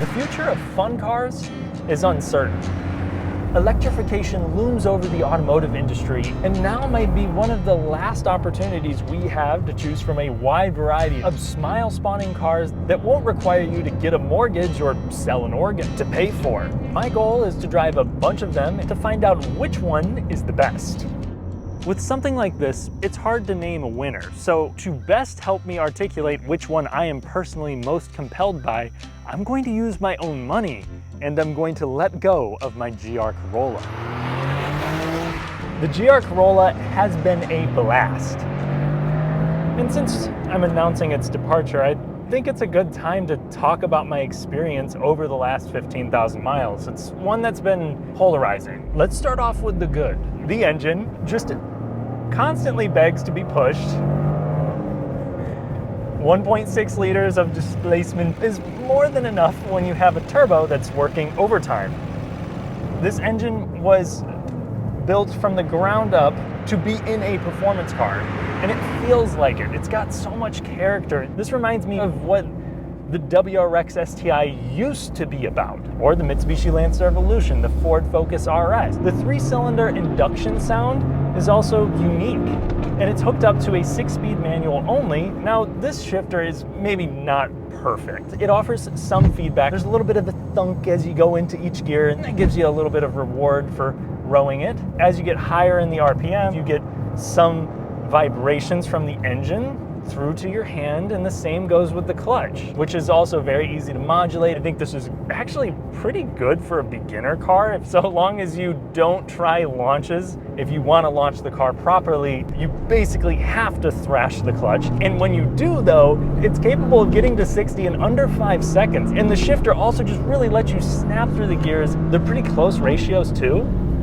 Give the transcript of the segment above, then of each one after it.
The future of fun cars is uncertain. Electrification looms over the automotive industry, and now might be one of the last opportunities we have to choose from a wide variety of smile-spawning cars that won't require you to get a mortgage or sell an organ to pay for. My goal is to drive a bunch of them to find out which one is the best. With something like this, it's hard to name a winner, so to best help me articulate which one I am personally most compelled by, I'm going to use my own money, and I'm going to let go of my GR Corolla. The GR Corolla has been a blast. And since I'm announcing its departure, I think it's a good time to talk about my experience over the last 15,000 miles. It's one that's been polarizing. Let's start off with the good. The engine just constantly begs to be pushed. 1.6 liters of displacement is more than enough when you have a turbo that's working overtime. This engine was built from the ground up to be in a performance car, and it feels like it. It's got so much character. This reminds me of what the WRX STI used to be about, or the Mitsubishi Lancer Evolution, the Ford Focus RS. The 3-cylinder induction sound is also unique, and it's hooked up to a 6-speed manual only. Now, this shifter is maybe not perfect. It offers some feedback. There's a little bit of a thunk as you go into each gear, and that gives you a little bit of reward for rowing it. As you get higher in the RPM, you get some vibrations from the engine through to your hand, and the same goes with the clutch, which is also very easy to modulate. I think this is actually pretty good for a beginner car, so long as you don't try launches. If you want to launch the car properly, you basically have to thrash the clutch. And when you do, though, it's capable of getting to 60 in under 5 seconds. And the shifter also just really lets you snap through the gears. They're pretty close ratios, too.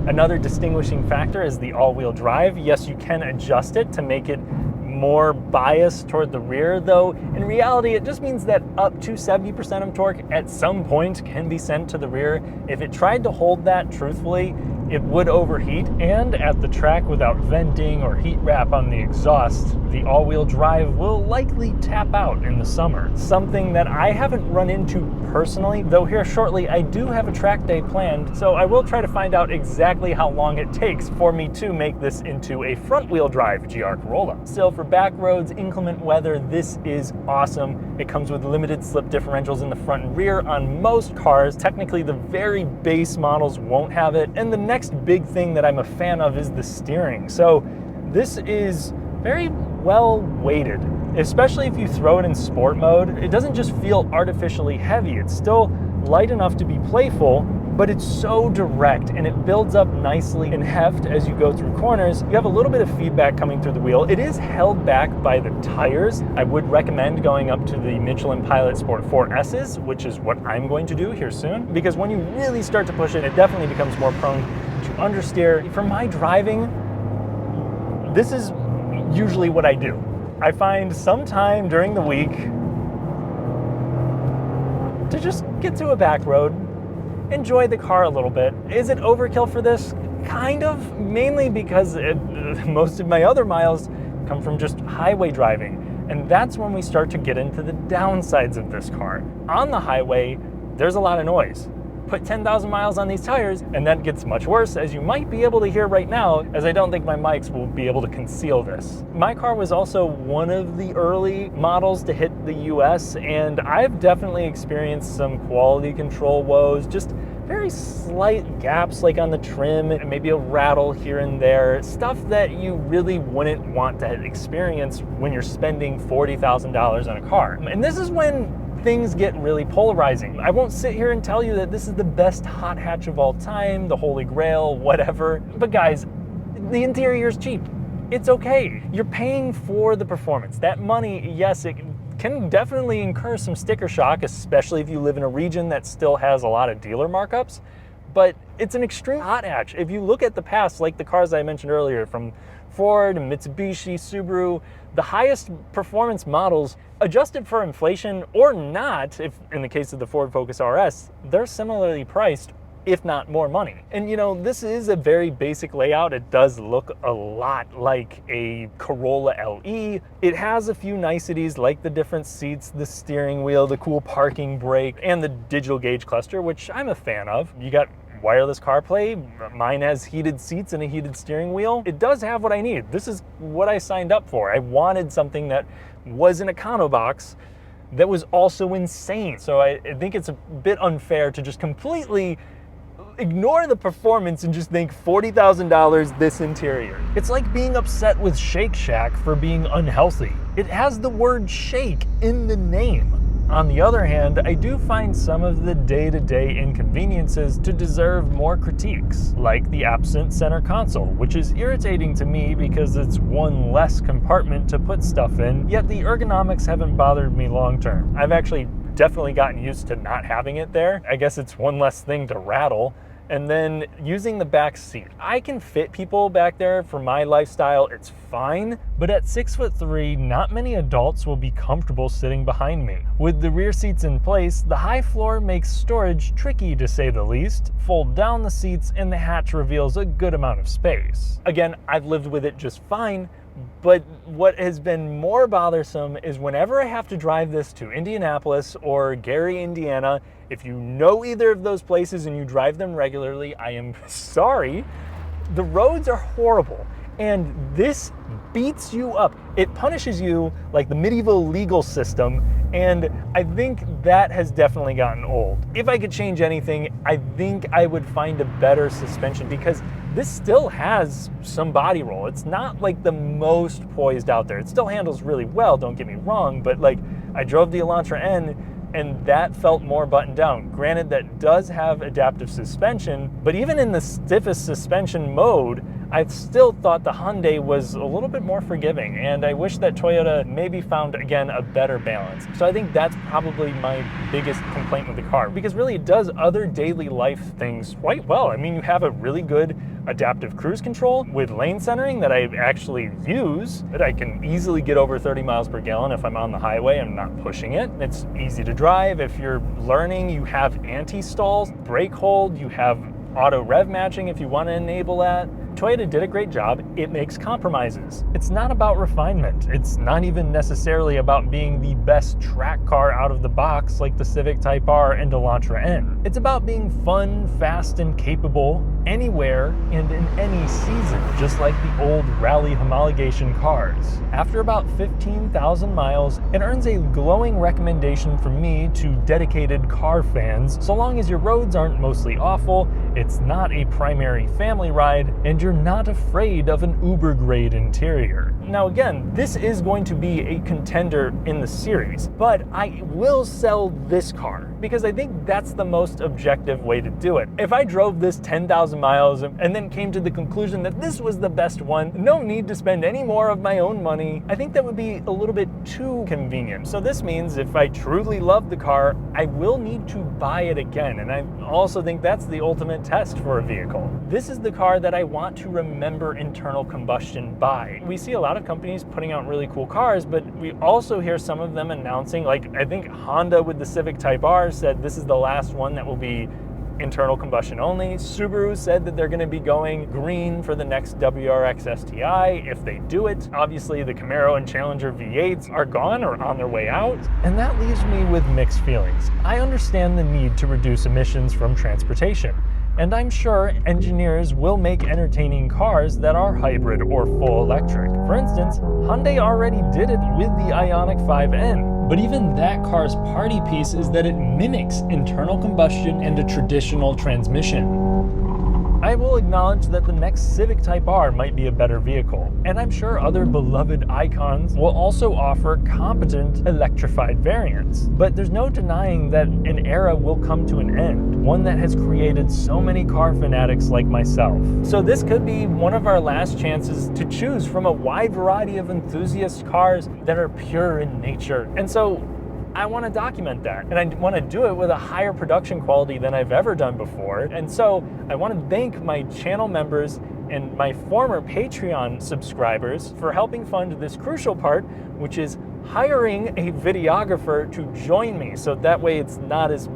Another distinguishing factor is the all-wheel drive. Yes, you can adjust it to make it more biased toward the rear, though in reality it just means that up to 70% of torque at some point can be sent to the rear. If it tried to hold that truthfully, it would overheat, and at the track without venting or heat wrap on the exhaust, the all-wheel drive will likely tap out in the summer. Something that I haven't run into personally, though here shortly I do have a track day planned, so I will try to find out exactly how long it takes for me to make this into a front-wheel drive GR Corolla. Still, for back roads, inclement weather, this is awesome. It comes with limited slip differentials in the front and rear on most cars. Technically, the very base models won't have it, and the next big thing that I'm a fan of is the steering. So this is very well weighted, especially if you throw it in sport mode. It doesn't just feel artificially heavy. It's still light enough to be playful, but it's so direct, and it builds up nicely in heft as you go through corners. You have a little bit of feedback coming through the wheel. It is held back by the tires. I would recommend going up to the Michelin Pilot Sport 4S's, which is what I'm going to do here soon, because when you really start to push it, it definitely becomes more prone to understeer. For my driving, this is usually what I do. I find some time during the week to just get to a back road, enjoy the car a little bit. Is it overkill for this? Kind of, mainly because most of my other miles come from just highway driving. And that's when we start to get into the downsides of this car. On the highway, there's a lot of noise. Put 10,000 miles on these tires, and that gets much worse, as you might be able to hear right now, as I don't think my mics will be able to conceal this. My car was also one of the early models to hit the US, and I've definitely experienced some quality control woes, just very slight gaps like on the trim, and maybe a rattle here and there, stuff that you really wouldn't want to experience when you're spending $40,000 on a car. And this is when things get really polarizing. I won't sit here and tell you that this is the best hot hatch of all time, the holy grail, whatever. But guys, the interior is cheap. It's okay. You're paying for the performance. That money, yes, it can definitely incur some sticker shock, especially if you live in a region that still has a lot of dealer markups. But it's an extreme hot hatch. If you look at the past, like the cars I mentioned earlier, from Ford, Mitsubishi, Subaru, the highest performance models, adjusted for inflation or not, if in the case of the Ford Focus RS, they're similarly priced if not more money. And you know, this is a very basic layout. It does look a lot like a Corolla LE. It has a few niceties like the different seats, the steering wheel, the cool parking brake, and the digital gauge cluster, which I'm a fan of. You got wireless CarPlay, mine has heated seats and a heated steering wheel. It does have what I need. This is what I signed up for. I wanted something that was an econo box that was also insane. So I think it's a bit unfair to just completely ignore the performance and just think $40,000 this interior. It's like being upset with Shake Shack for being unhealthy. It has the word shake in the name. On the other hand, I do find some of the day-to-day inconveniences to deserve more critiques, like the absent center console, which is irritating to me because it's one less compartment to put stuff in, yet the ergonomics haven't bothered me long term. I've actually definitely gotten used to not having it there. I guess it's one less thing to rattle. And then using the back seat. I can fit people back there for my lifestyle, it's fine, but at 6'3", not many adults will be comfortable sitting behind me. With the rear seats in place, the high floor makes storage tricky to say the least. Fold down the seats and the hatch reveals a good amount of space. Again, I've lived with it just fine, but what has been more bothersome is whenever I have to drive this to Indianapolis or Gary, Indiana, if you know either of those places and you drive them regularly, I am sorry. The roads are horrible, and this beats you up. It punishes you like the medieval legal system, and I think that has definitely gotten old. If I could change anything, I think I would find a better suspension, because this still has some body roll. It's not like the most poised out there. It still handles really well, don't get me wrong, but like I drove the Elantra N and that felt more buttoned down. Granted, that does have adaptive suspension, but even in the stiffest suspension mode, I still thought the Hyundai was a little bit more forgiving, and I wish that Toyota maybe found, again, a better balance. So I think that's probably my biggest complaint with the car, because really it does other daily life things quite well. I mean, you have a really good adaptive cruise control with lane centering that I actually use, that I can easily get over 30 miles per gallon if I'm on the highway and not pushing it. It's easy to drive. If you're learning, you have anti-stalls, brake hold, you have auto rev matching if you want to enable that. Toyota did a great job. It makes compromises. It's not about refinement. It's not even necessarily about being the best track car out of the box like the Civic Type R and Elantra N. It's about being fun, fast, and capable anywhere and in any season, just like the old rally homologation cars. After about 15,000 miles, it earns a glowing recommendation from me to dedicated car fans, so long as your roads aren't mostly awful, it's not a primary family ride, and you're not afraid of an Uber-grade interior. Now again, this is going to be a contender in the series, but I will sell this car because I think that's the most objective way to do it. If I drove this 10,000 miles and then came to the conclusion that this was the best one, no need to spend any more of my own money, I think that would be a little bit too convenient. So this means if I truly love the car, I will need to buy it again, and I also think that's the ultimate test for a vehicle. This is the car that I want to remember internal combustion by. We see a lot of companies putting out really cool cars, but we also hear some of them announcing, like I think Honda with the Civic Type R said this is the last one that will be internal combustion only. Subaru said that they're going to be going green for the next WRX STI if they do it. Obviously the Camaro and Challenger V8s are gone or on their way out, and that leaves me with mixed feelings. I understand the need to reduce emissions from transportation, and I'm sure engineers will make entertaining cars that are hybrid or full electric. For instance, Hyundai already did it with the Ioniq 5N. But even that car's party piece is that it mimics internal combustion and a traditional transmission. I will acknowledge that the next Civic Type R might be a better vehicle, and I'm sure other beloved icons will also offer competent electrified variants. But there's no denying that an era will come to an end, one that has created so many car fanatics like myself. So this could be one of our last chances to choose from a wide variety of enthusiast cars that are pure in nature. And so I want to document that, and I want to do it with a higher production quality than I've ever done before. And so I want to thank my channel members and my former Patreon subscribers for helping fund this crucial part, which is hiring a videographer to join me, so that way it's not as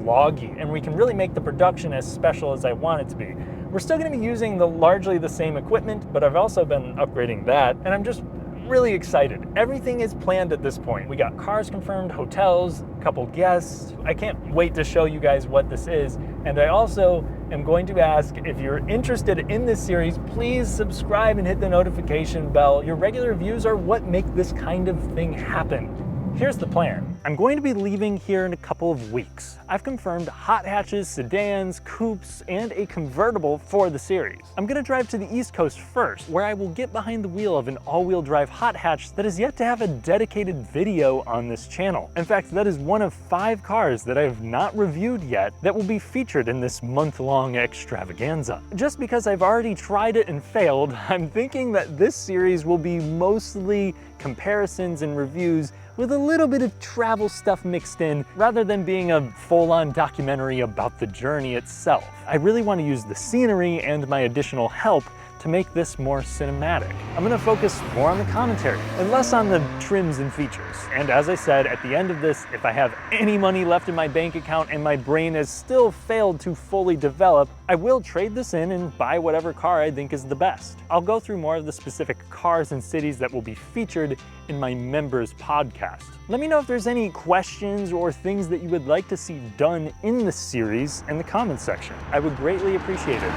vloggy, and we can really make the production as special as I want it to be. We're still going to be using largely the same equipment, but I've also been upgrading that, and I'm just really excited. Everything is planned at this point. We got cars confirmed, hotels, a couple guests. I can't wait to show you guys what this is. And I also am going to ask, if you're interested in this series, please subscribe and hit the notification bell. Your regular views are what make this kind of thing happen. Here's the plan. I'm going to be leaving here in a couple of weeks. I've confirmed hot hatches, sedans, coupes, and a convertible for the series. I'm gonna drive to the East Coast first, where I will get behind the wheel of an all-wheel drive hot hatch that is yet to have a dedicated video on this channel. In fact, that is one of 5 cars that I have not reviewed yet that will be featured in this month-long extravaganza. Just because I've already tried it and failed, I'm thinking that this series will be mostly comparisons and reviews with a little bit of travel stuff mixed in, rather than being a full-on documentary about the journey itself. I really want to use the scenery and my additional help to make this more cinematic. I'm gonna focus more on the commentary and less on the trims and features. And as I said, at the end of this, if I have any money left in my bank account and my brain has still failed to fully develop, I will trade this in and buy whatever car I think is the best. I'll go through more of the specific cars and cities that will be featured in my members podcast. Let me know if there's any questions or things that you would like to see done in the series in the comments section. I would greatly appreciate it.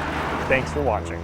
Thanks for watching.